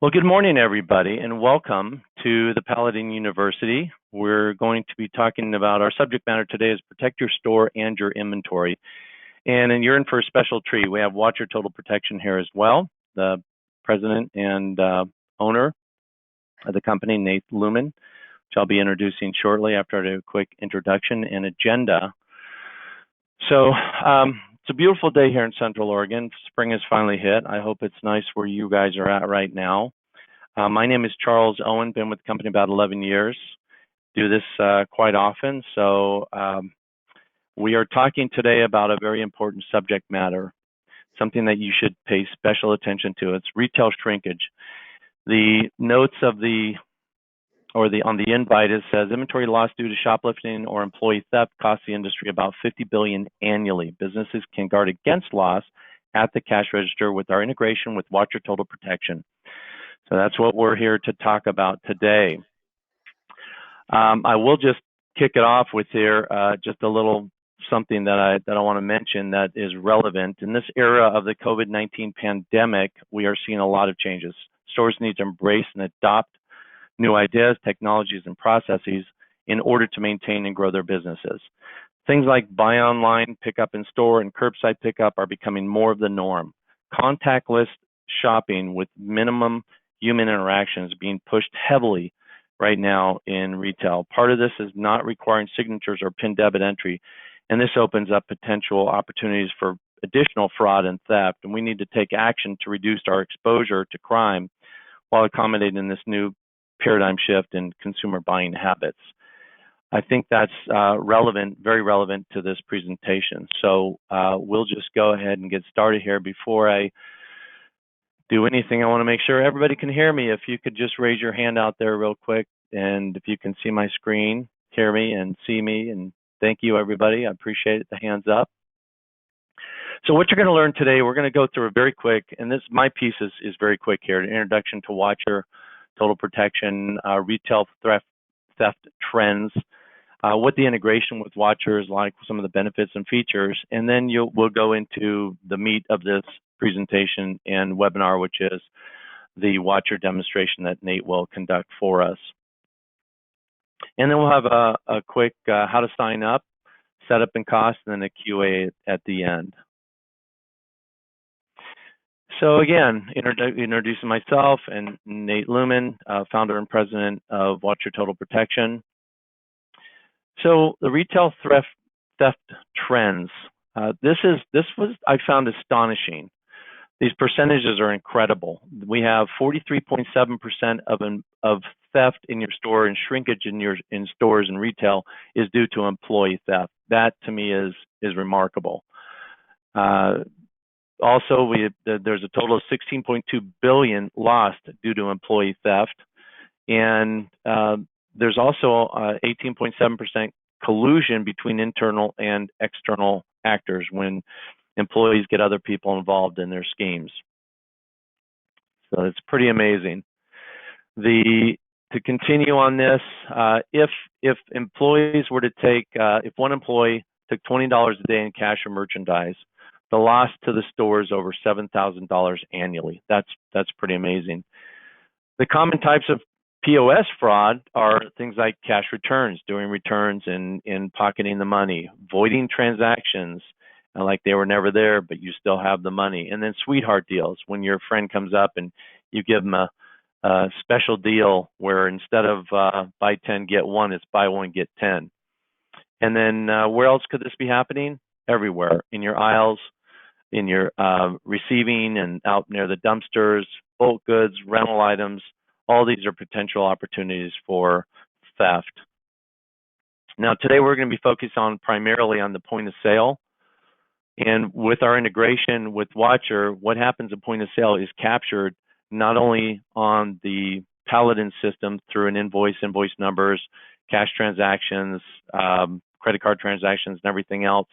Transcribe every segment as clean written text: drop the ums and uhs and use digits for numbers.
Well, good morning, everybody, and welcome to the Paladin University. We're going to be talking about our subject matter today is protect your store and your inventory. And you're in for a special treat. We have Watcher Total Protection here as well, the president and owner of the company, Nate Looman, which I'll be introducing shortly after I do a quick introduction and agenda. So it's a beautiful day here in Central Oregon. Spring has finally hit. I hope it's nice where you guys are at right now. My name is Charles Owen, been with the company about 11 years, do this quite often. So we are talking today about a very important subject matter, something that you should pay special attention to. It's retail shrinkage. The notes of on the invite, it says inventory loss due to shoplifting or employee theft costs the industry about $50 billion annually. Businesses can guard against loss at the cash register with our integration with Watcher Total Protection. So that's what we're here to talk about today. I will just kick it off with here just a little something that I want to mention that is relevant. In this era of the COVID-19 pandemic, we are seeing a lot of changes. Stores need to embrace and adopt new ideas, technologies, and processes in order to maintain and grow their businesses. Things like buy online, pick up in store, and curbside pickup are becoming more of the norm. Contactless shopping with minimum human interactions being pushed heavily right now in retail. Part of this is not requiring signatures or PIN debit entry, and this opens up potential opportunities for additional fraud and theft, and we need to take action to reduce our exposure to crime while accommodating this new paradigm shift in consumer buying habits. I think that's relevant, very relevant to this presentation. So we'll just go ahead and get started here. Before I do anything, I want to make sure everybody can hear me. If you could just raise your hand out there real quick, and if you can see my screen, hear me and see me, and thank you, everybody. I appreciate it, the hands up. So what you're going to learn today, we're going to go through a very quick, and my piece is very quick here, an introduction to Watcher Total Protection, retail theft trends, what the integration with Watcher is like, some of the benefits and features, and then we'll go into the meat of this presentation and webinar, which is the Watcher demonstration that Nate will conduct for us. And then we'll have a quick how to sign up, setup and cost, and then a QA at the end. So again, introducing myself and Nate Looman, founder and president of Watcher Total Protection. So the retail theft trends. This was I found astonishing. These percentages are incredible. We have 43.7% of theft in your store, and shrinkage in stores and retail is due to employee theft. That to me is remarkable. Also, there's a total of 16.2 billion lost due to employee theft, and there's also 18.7% collusion between internal and external actors when employees get other people involved in their schemes. So it's pretty amazing. To continue on this, if employees were to take, if one employee took $20 a day in cash or merchandise, the loss to the store is over $7,000 annually. That's pretty amazing. The common types of POS fraud are things like cash returns, doing returns and pocketing the money, voiding transactions, like they were never there, but you still have the money. And then sweetheart deals, when your friend comes up and you give them a special deal where instead of buy 10, get one, it's buy one, get 10. And then where else could this be happening? Everywhere, in your aisles, in your receiving and out near the dumpsters, bulk goods, rental items. All these are potential opportunities for theft. Now, today we're going to be focused on primarily on the point of sale. And with our integration with Watcher, what happens at point of sale is captured not only on the Paladin system through an invoice numbers, cash transactions, credit card transactions, and everything else.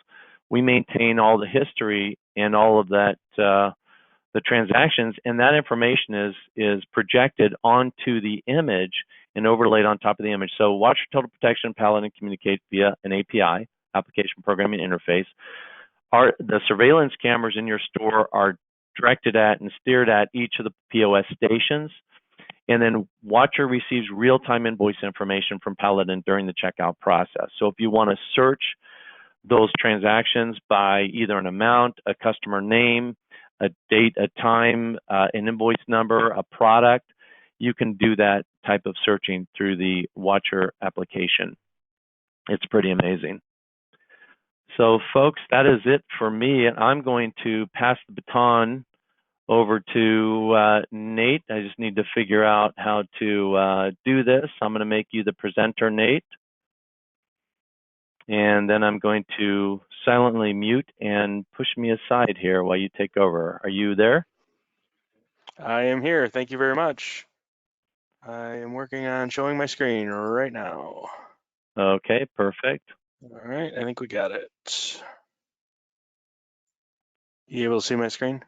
We maintain all the history and all of that, the transactions, and that information is projected onto the image and overlaid on top of the image. So Watcher Total Protection and Paladin communicate via an API, application programming interface. The surveillance cameras in your store are directed at and steered at each of the POS stations And then Watcher receives real-time invoice information from Paladin during the checkout process. So if you want to search those transactions by either an amount, a customer name, a date, a time, an invoice number, a product, you can do that type of searching through the Watcher application. It's pretty amazing. So folks, that is it for me. I'm going to pass the baton over to Nate. I just need to figure out how to do this. I'm going to make you the presenter, Nate. And then I'm going to silently mute and push me aside here while you take over. Are you there? I am here. Thank you very much. I am working on showing my screen right now. Okay, perfect. All right, I think we got it. You able to see my screen?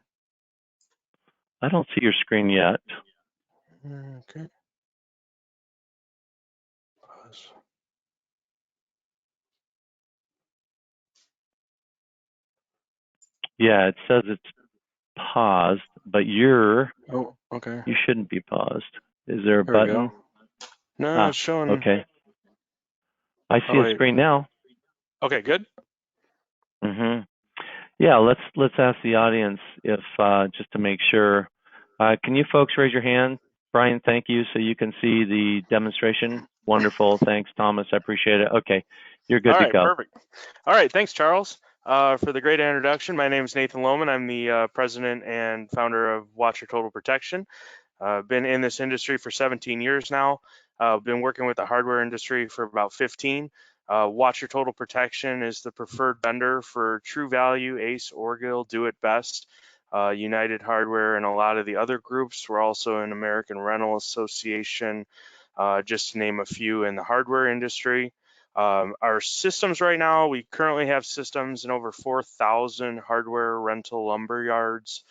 I don't see your screen yet. Okay. Pause. Yeah, it says it's paused, but you okay. shouldn't be paused. Is there a There we button? go. No, it's showing. Okay. I see a screen now. Okay, good. Yeah, let's ask the audience if just to make sure. Can you folks raise your hand? Brian, thank you. So you can see the demonstration. Wonderful. Thanks, Thomas. I appreciate it. Okay, you're good to go. Perfect. All right, thanks, Charles, for the great introduction. My name is Nathan Looman. I'm the president and founder of Watcher Total Protection. I've been in this industry for 17 years now. I've been working with the hardware industry for about 15. Watcher Total Protection is the preferred vendor for True Value, Ace, Orgill, Do It Best, United Hardware, and a lot of the other groups. We're also an American Rental Association, just to name a few in the hardware industry. Our systems right now, we currently have systems in over 4,000 hardware rental lumber yards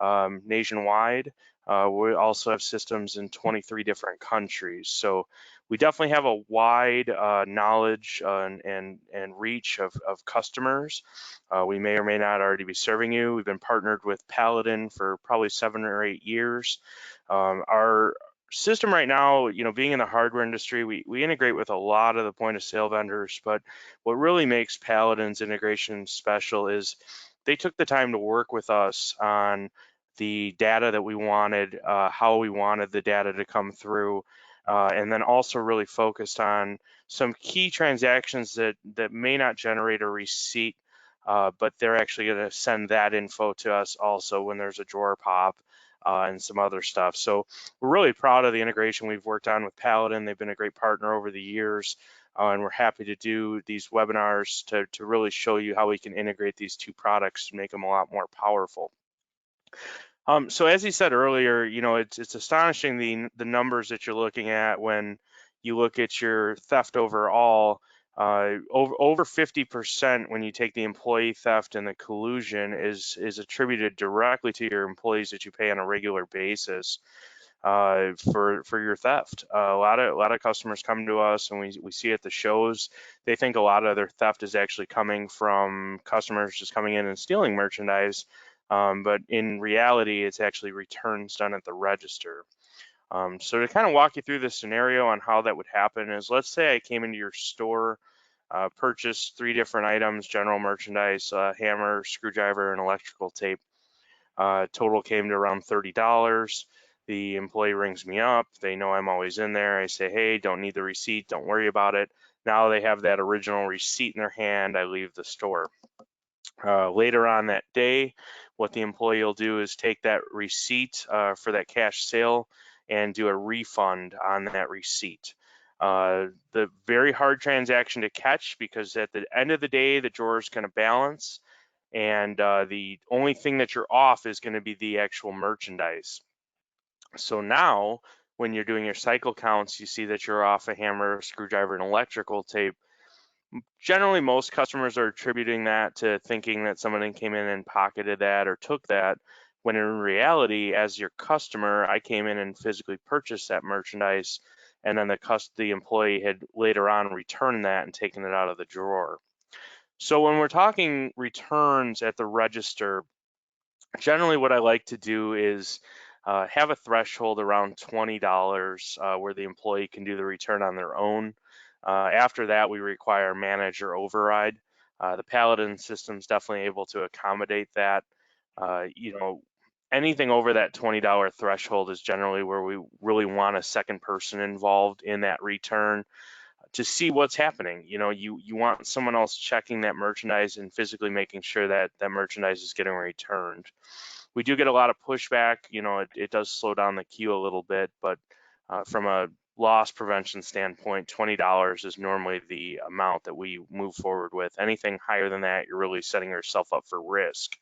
nationwide. We also have systems in 23 different countries. So we definitely have a wide knowledge and reach of customers. We may or may not already be serving you. We've been partnered with Paladin for probably 7 or 8 years. Our system right now, being in the hardware industry, we integrate with a lot of the point of sale vendors, but what really makes Paladin's integration special is they took the time to work with us on the data that we wanted, how we wanted the data to come through, and then also really focused on some key transactions that may not generate a receipt, but they're actually going to send that info to us also when there's a drawer pop and some other stuff. So we're really proud of the integration we've worked on with Paladin. They've been a great partner over the years, and we're happy to do these webinars to really show you how we can integrate these two products and make them a lot more powerful. So as he said earlier, it's astonishing the numbers that you're looking at when you look at your theft overall. Over 50% when you take the employee theft and the collusion is attributed directly to your employees that you pay on a regular basis for your theft. A lot of customers come to us and we see at the shows, they think a lot of their theft is actually coming from customers just coming in and stealing merchandise. But in reality, it's actually returns done at the register. So to kind of walk you through this scenario on how that would happen is, let's say I came into your store, purchased 3 different items, general merchandise, hammer, screwdriver, and electrical tape. Total came to around $30. The employee rings me up. They know I'm always in there. I say, hey, don't need the receipt. Don't worry about it. Now they have that original receipt in their hand. I leave the store. Later on that day, what the employee will do is take that receipt for that cash sale and do a refund on that receipt. The very hard transaction to catch, because at the end of the day, the drawer is going to balance, and the only thing that you're off is going to be the actual merchandise. So now, when you're doing your cycle counts, you see that you're off a hammer, screwdriver, and electrical tape. Generally, most customers are attributing that to thinking that someone came in and pocketed that or took that, when in reality, as your customer, I came in and physically purchased that merchandise, and then the employee had later on returned that and taken it out of the drawer. So when we're talking returns at the register, generally what I like to do is have a threshold around $20 where the employee can do the return on their own. After that, we require manager override. The Paladin system is definitely able to accommodate that. You know, anything over that $20 threshold is generally where we really want a second person involved in that return to see what's happening. You know, you want someone else checking that merchandise and physically making sure that that merchandise is getting returned. We do get a lot of pushback. You know, it does slow down the queue a little bit, but from a loss prevention standpoint, $20 is normally the amount that we move forward with. Anything higher than that, you're really setting yourself up for risk.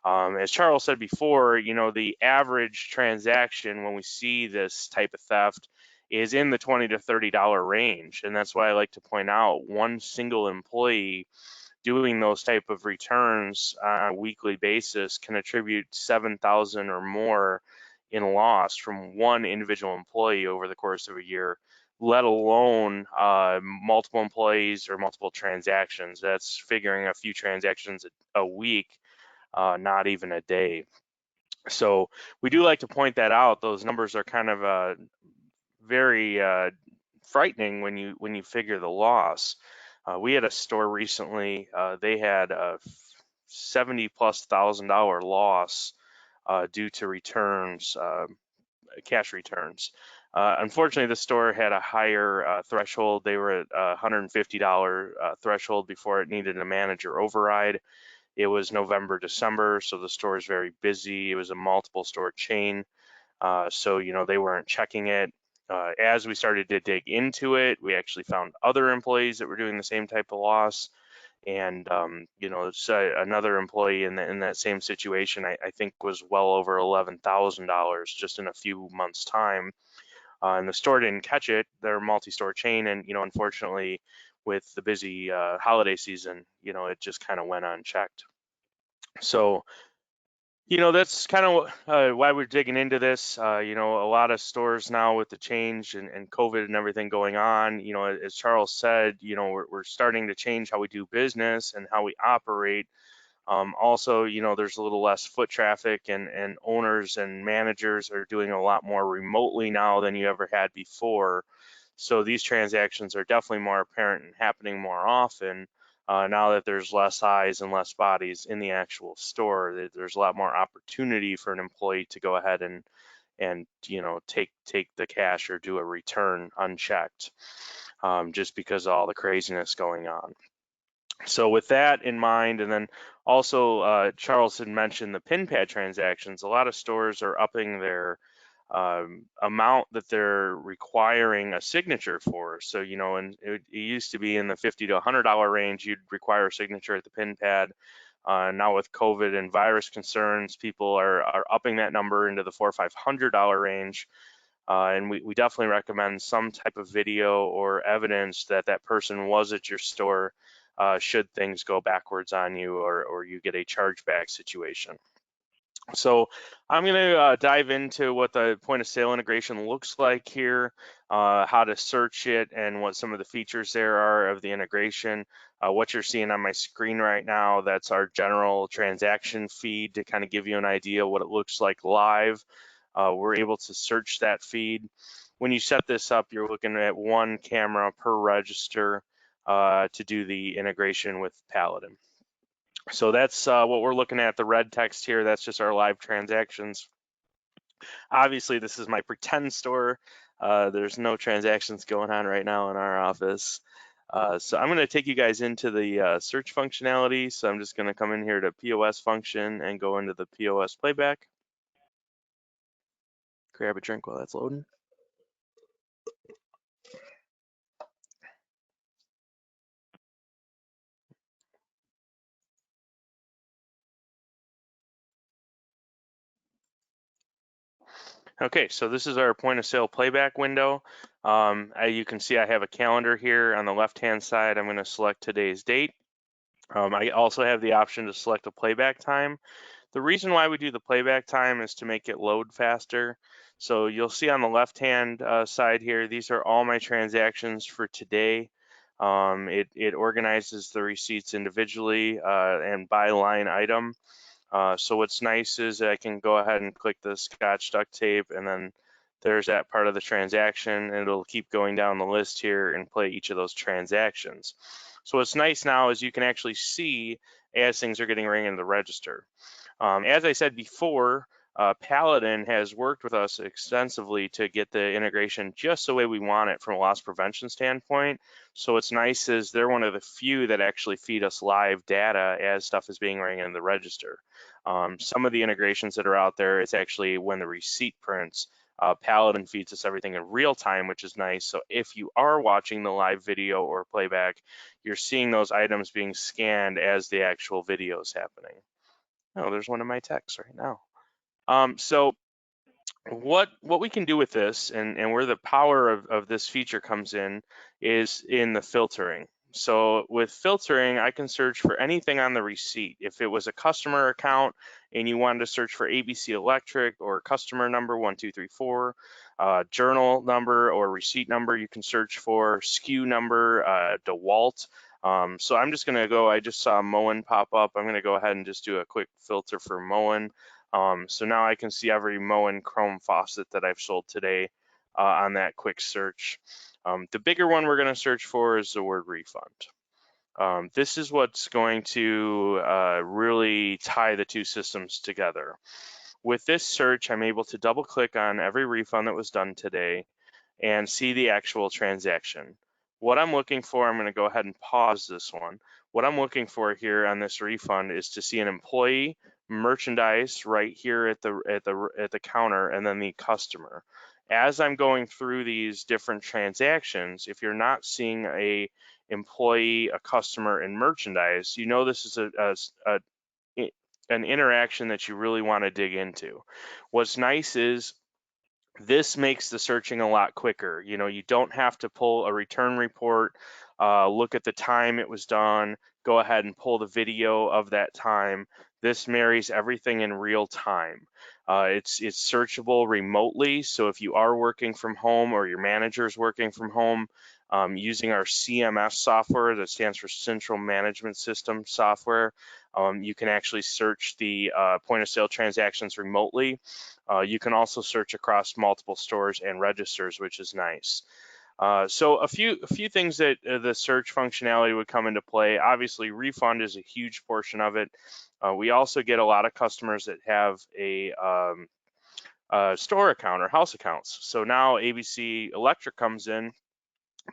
As Charles said before, you know, the average transaction when we see this type of theft is in the $20 to $30 range. And that's why I like to point out one single employee doing those type of returns on a weekly basis can attribute 7,000 or more in loss from one individual employee over the course of a year, let alone multiple employees or multiple transactions. That's figuring a few transactions a week, not even a day. So we do like to point that out. Those numbers are kind of very frightening when you figure the loss. We had a store recently. They had a $70,000+ loss due to returns, cash returns. Unfortunately, the store had a higher threshold. They were at a $150 threshold before it needed a manager override. It was November, December, so the store is very busy. It was a multiple store chain. So, you know, they weren't checking it. As we started to dig into it, we actually found other employees that were doing the same type of loss. And, you know, another employee in that same situation, I think was well over $11,000 just in a few months' time. And the store didn't catch it. They're a multi-store chain. And, you know, unfortunately, with the busy holiday season, you know, it just kind of went unchecked. So, you know, that's kind of why we're digging into this. You know, a lot of stores now with the change and COVID and everything going on, you know, as Charles said, you know, we're starting to change how we do business and how we operate. Also, you know, there's a little less foot traffic and owners and managers are doing a lot more remotely now than you ever had before. So these transactions are definitely more apparent and happening more often. Now that there's less eyes and less bodies in the actual store, there's a lot more opportunity for an employee to go ahead and you know take the cash or do a return unchecked, just because of all the craziness going on. So with that in mind, and then also Charles had mentioned the pin pad transactions. A lot of stores are upping their amount that they're requiring a signature for. So, you know, and it used to be in the $50 to $100 range, you'd require a signature at the pin pad. Now with COVID and virus concerns, people are upping that number into the $400 or $500 range. And we definitely recommend some type of video or evidence that that person was at your store should things go backwards on you or you get a chargeback situation. So I'm going to dive into what the point of sale integration looks like here, how to search it, and what some of the features there are of the integration. What you're seeing on my screen right now, that's our general transaction feed to kind of give you an idea what it looks like live. We're able to search that feed. When you set this up, you're looking at one camera per register to do the integration with Paladin. So that's what we're looking at, the red text here. That's just our live transactions. Obviously, this is my pretend store. There's no transactions going on right now in our office. So I'm going to take you guys into the search functionality. So I'm just going to come in here to POS function and go into the POS playback. Grab a drink while that's loading. Okay, so this is our point of sale playback window. You can see I have a calendar here on the left-hand side. I'm going to select today's date. I also have the option to select a playback time. The reason why we do the playback time is to make it load faster. So you'll see on the left-hand side here, these are all my transactions for today. It organizes the receipts individually and by line item. So what's nice is I can go ahead and click the Scotch duct tape, and then there's that part of the transaction, and it'll keep going down the list here and play each of those transactions. So what's nice now is you can actually see as things are getting rang into the register. As I said before, Paladin has worked with us extensively to get the integration just the way we want it from a loss prevention standpoint. So what's nice is they're one of the few that actually feed us live data as stuff is being rang in the register. Some of the integrations that are out there, it's actually when the receipt prints. Paladin feeds us everything in real time, which is nice. So if you are watching the live video or playback, you're seeing those items being scanned as the actual video is happening. Oh, there's one of my texts right now. So what we can do with this, and where the power of this feature comes in, is in the filtering. So with filtering, I can search for anything on the receipt. If it was a customer account and you wanted to search for ABC Electric or customer number 1234, journal number or receipt number, you can search for SKU number, DeWalt. So I'm just gonna go, I just saw Moen pop up. I'm gonna go ahead and just do a quick filter for Moen. So now I can see every Moen Chrome faucet that I've sold today on that quick search. The bigger one we're going to search for is the word refund. This is what's going to really tie the two systems together. With this search, I'm able to double click on every refund that was done today and see the actual transaction. What I'm looking for, I'm going to go ahead and pause this one. What I'm looking for here on this refund is to see an employee, merchandise right here at the counter, and then the customer. As I'm going through these different transactions, if you're not seeing a employee, a customer, and merchandise, you know this is an interaction that you really want to dig into. What's nice is this makes the searching a lot quicker. You know, you don't have to pull a return report, look at the time it was done, go ahead and pull the video of that time. This marries everything in real time. It's searchable remotely. So if you are working from home or your manager is working from home, using our CMS software, that stands for Central Management System software, you can actually search the point of sale transactions remotely. You can also search across multiple stores and registers, which is nice. So a few things that the search functionality would come into play. Obviously, refund is a huge portion of it. We also get a lot of customers that have a store account or house accounts. So now ABC Electric comes in,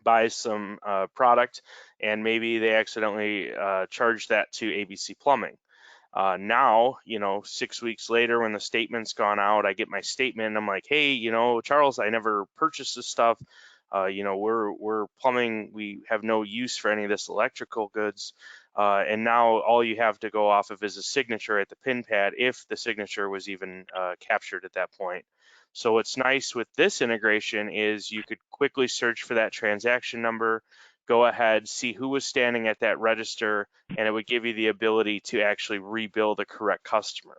buys some product, and maybe they accidentally charge that to ABC Plumbing. Now, you know, 6 weeks later, when the statement's gone out, I get my statement. I'm like, hey, you know, Charles, I never purchased this stuff. You know, we're plumbing. We have no use for any of this electrical goods. And now all you have to go off of is a signature at the pin pad, if the signature was even captured at that point. So what's nice with this integration is you could quickly search for that transaction number, go ahead, see who was standing at that register, and it would give you the ability to actually rebill the correct customer.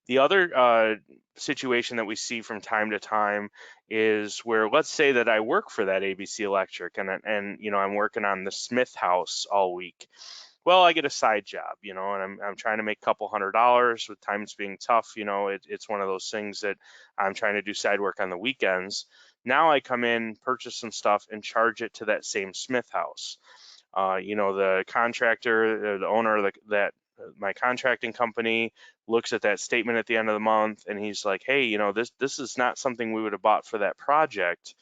The other situation that we see from time to time is where, let's say that I work for that ABC Electric, and you know, I'm working on the Smith house all week. Well, I get a side job, you know, and I'm trying to make a couple $100 with times being tough. You know, it's one of those things that I'm trying to do side work on the weekends. Now I come in, purchase some stuff, and charge it to that same Smith house. You know, the contractor, the owner of my contracting company looks at that statement at the end of the month, and he's like, hey, you know, this is not something we would have bought for that project.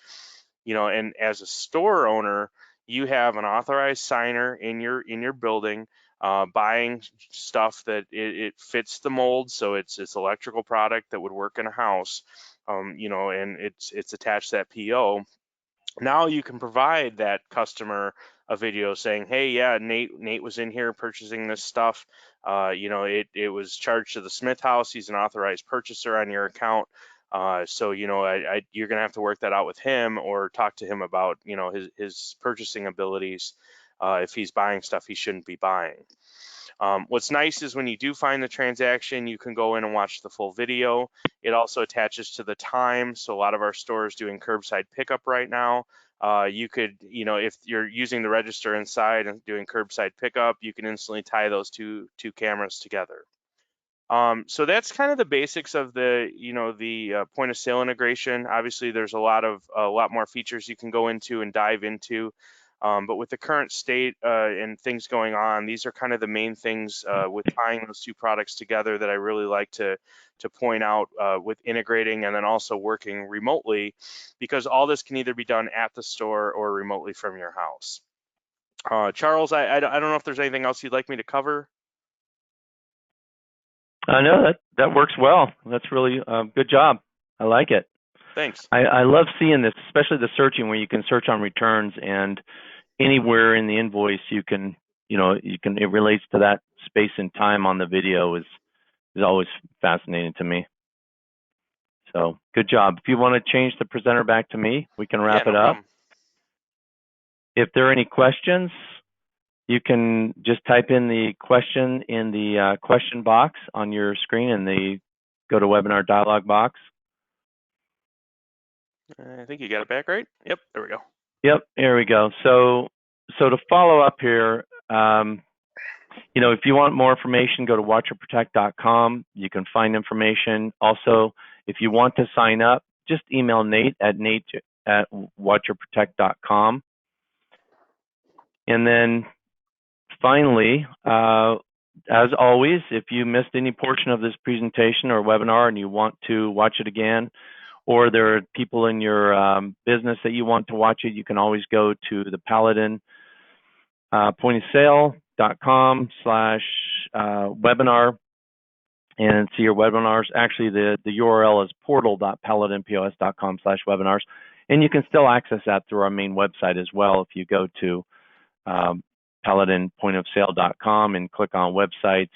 You know, and as a store owner, you have an authorized signer in your building buying stuff that it fits the mold, so it's electrical product that would work in a house, you know, and it's attached to that PO. Now you can provide that customer a video saying, hey, yeah, Nate was in here purchasing this stuff. You know, it was charged to the Smith house. He's an authorized purchaser on your account. So, you know, you're going to have to work that out with him, or talk to him about, you know, his purchasing abilities if he's buying stuff he shouldn't be buying. What's nice is when you do find the transaction, you can go in and watch the full video. It also attaches to the time. So a lot of our stores doing curbside pickup right now. You could, you know, if you're using the register inside and doing curbside pickup, you can instantly tie those two cameras together. So that's kind of the basics of the, the point of sale integration. Obviously, there's a lot more features you can go into and dive into. But with the current state and things going on, these are kind of the main things with tying those two products together that I really like to point out with integrating and then also working remotely, because all this can either be done at the store or remotely from your house. Charles, I don't know if there's anything else you'd like me to cover. No, that works well. That's really good job. I like it. Thanks. I love seeing this, especially the searching where you can search on returns and anywhere in the invoice it relates to that space and time on the video is always fascinating to me. So good job. If you want to change the presenter back to me, we can wrap it up. Problem. If there are any questions, you can just type in the question in the question box on your screen in the GoToWebinar dialog box. I think you got it back, right? Yep, there we go. Yep, here we go. So to follow up here, if you want more information, go to watchorprotect.com. You can find information. Also, if you want to sign up, just email Nate at watchorprotect.com. And then finally, as always, if you missed any portion of this presentation or webinar and you want to watch it again, or there are people in your business that you want to watch it, you can always go to the Paladin pointofsale.com/webinar and see your webinars. Actually, the URL is portal.paladinpos.com/webinars, and you can still access that through our main website as well. If you go to paladinpointofsale.com and click on websites,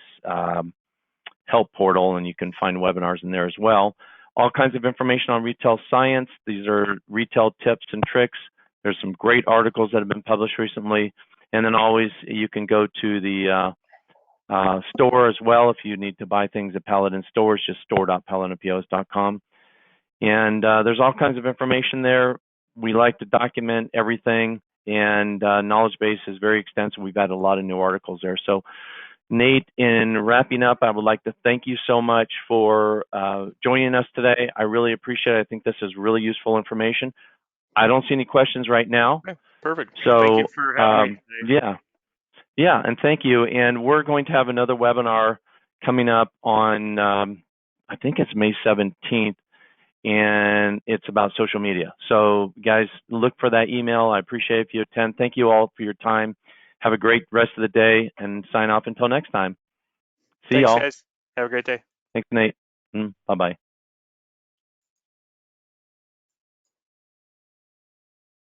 help portal, and you can find webinars in there as well. All kinds of information on retail science. These are retail tips and tricks. There's some great articles that have been published recently. And then always you can go to the store as well if you need to buy things at Paladin stores, just store.paladinpos.com. And there's all kinds of information there. We like to document everything, and knowledge base is very extensive. We've added a lot of new articles there. So Nate, in wrapping up, I would like to thank you so much for joining us today. I really appreciate it. I think this is really useful information. I don't see any questions right now. Okay, perfect. So thank you for having me today. Yeah, and thank you. And we're going to have another webinar coming up on, I think it's May 17th, and it's about social media. So guys, look for that email. I appreciate it if you attend. Thank you all for your time. Have a great rest of the day and sign off until next time. See y'all. Thanks, guys. Have a great day. Thanks, Nate. Bye-bye.